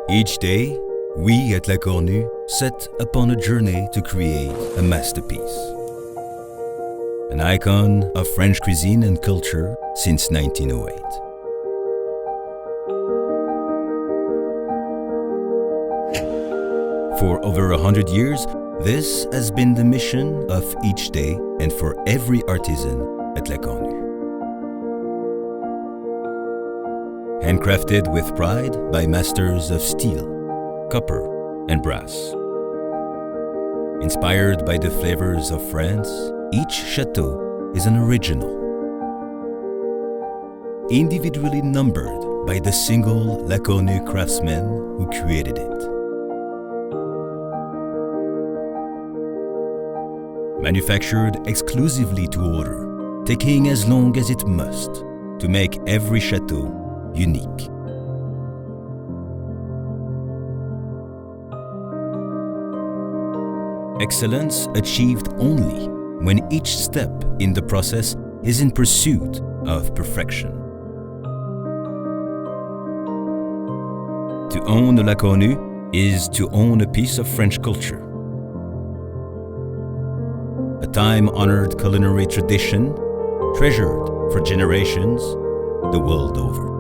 Each day, we at La Cornue set upon a journey to create a masterpiece. An icon of French cuisine and culture since 1908. For over 100 years, this has been the mission of each day and for every artisan at La Cornue. Handcrafted with pride by masters of steel, copper, and brass. Inspired by the flavors of France, each Château is an original. Individually numbered by the single La Cornue craftsman who created it. Manufactured exclusively to order, taking as long as it must to make every Château unique. Excellence achieved only when each step in the process is in pursuit of perfection. To own La Cornue is to own a piece of French culture. A time-honored culinary tradition treasured for generations the world over.